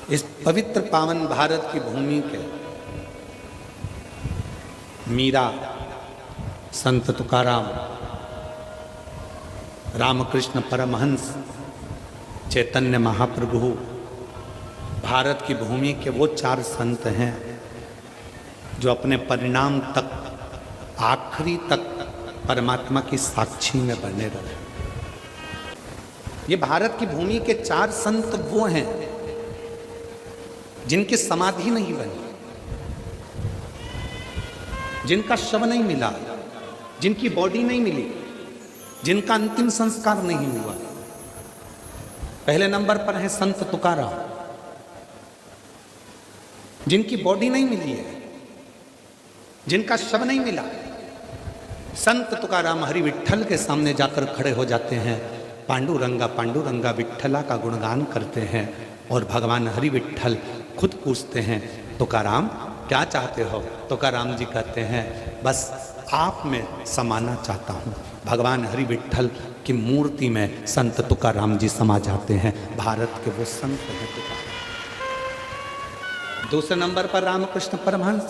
इस पवित्र पावन भारत की भूमि के मीरा, संत तुकाराम, रामकृष्ण परमहंस, चैतन्य महाप्रभु, भारत की भूमि के वो चार संत हैं जो अपने परिणाम तक, आखिरी तक परमात्मा की साक्षी में बने रहे। ये भारत की भूमि के चार संत वो हैं जिनकी समाधि नहीं बनी, जिनका शव नहीं मिला, जिनकी बॉडी नहीं मिली, जिनका अंतिम संस्कार नहीं हुआ। पहले नंबर पर है संत तुकाराम, जिनकी बॉडी नहीं मिली है, जिनका शव नहीं मिला। संत तुकाराम हरि विट्ठल के सामने जाकर खड़े हो जाते हैं, पांडुरंगा पांडुरंगा विट्ठला का गुणगान करते हैं और भगवान हरि विट्ठल खुद पूछते हैं, तुकाराम क्या चाहते हो? तुकाराम जी कहते हैं, बस आप में समाना चाहता हूँ। भगवान हरि विट्ठल की मूर्ति में संत तुकाराम जी समा जाते हैं। भारत के वो संत हैं तुकाराम। दूसरे नंबर पर रामकृष्ण परमहंस,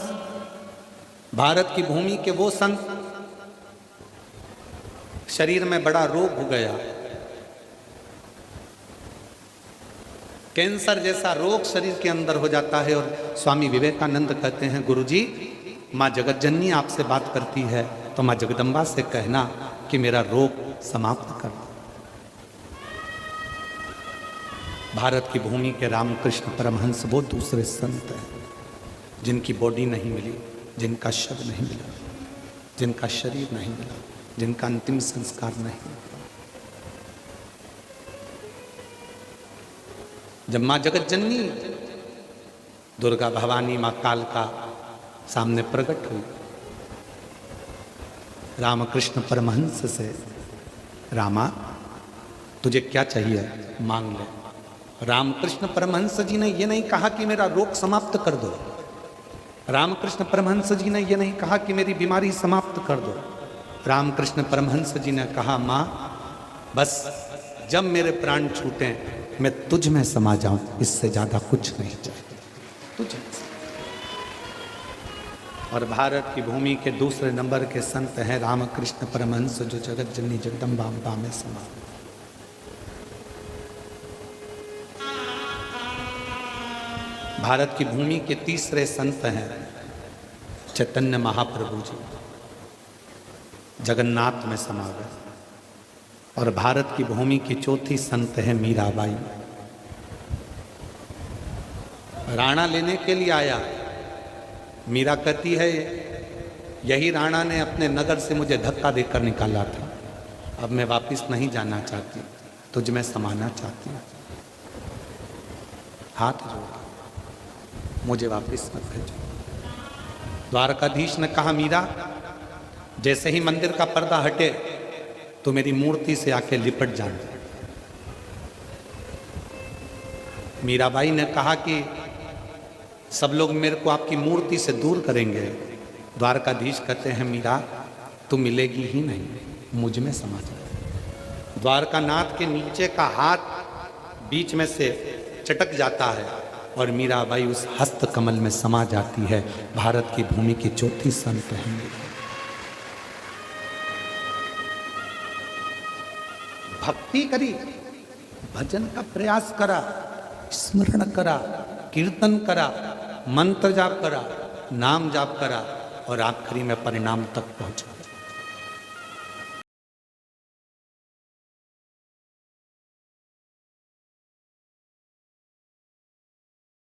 भारत की भूमि के वो संत, शरीर में बड़ा रोग हो गया, कैंसर जैसा रोग शरीर के अंदर हो जाता है और स्वामी विवेकानंद कहते हैं, गुरुजी माँ जगतजननी आपसे बात करती है तो माँ जगदम्बा से कहना कि मेरा रोग समाप्त कर दो। भारत की भूमि के रामकृष्ण परमहंस वो दूसरे संत हैं जिनकी बॉडी नहीं मिली, जिनका शव नहीं मिला, जिनका शरीर नहीं मिला, जिनका अंतिम संस्कार नहीं मिला। जब माँ जगतजननी दुर्गा भवानी माँ कालका सामने प्रकट हुई, रामकृष्ण परमहंस से, रामा तुझे क्या चाहिए मांग ले। रामकृष्ण परमहंस जी ने ये नहीं कहा कि मेरा रोग समाप्त कर दो, रामकृष्ण परमहंस जी ने ये नहीं कहा कि मेरी बीमारी समाप्त कर दो। रामकृष्ण परमहंस जी ने कहा, माँ बस जब मेरे प्राण छूटे मैं तुझ में समा जाऊं, इससे ज्यादा कुछ नहीं चाहिए तुझे। और भारत की भूमि के दूसरे नंबर के संत हैं रामकृष्ण परमहंस, जो जगत जननी जगदम्बा अम्बा में समा। भारत की भूमि के तीसरे संत हैं चैतन्य महाप्रभु जी, जगन्नाथ में समा गए। और भारत की भूमि की चौथी संत है मीराबाई। राणा लेने के लिए आया, मीरा कहती है यही राणा ने अपने नगर से मुझे धक्का देकर निकाला था, अब मैं वापस नहीं जाना चाहती, तुझ में समाना चाहती हूँ, हाथ जोड़ मुझे वापस मत भेजो। द्वारकाधीश ने कहा, मीरा जैसे ही मंदिर का पर्दा हटे तो मेरी मूर्ति से आके लिपट जाना। मीराबाई ने कहा कि सब लोग मेरे को आपकी मूर्ति से दूर करेंगे। द्वारकाधीश कहते हैं, मीरा तू मिलेगी ही नहीं, मुझ में समा जा। द्वारकानाथ के नीचे का हाथ बीच में से चटक जाता है और मीराबाई उस हस्त कमल में समा जाती है। भारत की भूमि की चौथी संत हैं। भक्ति करी, भजन का प्रयास करा, स्मरण करा, कीर्तन करा, मंत्र जाप करा, नाम जाप करा और आखिरी में परिणाम तक पहुंचा।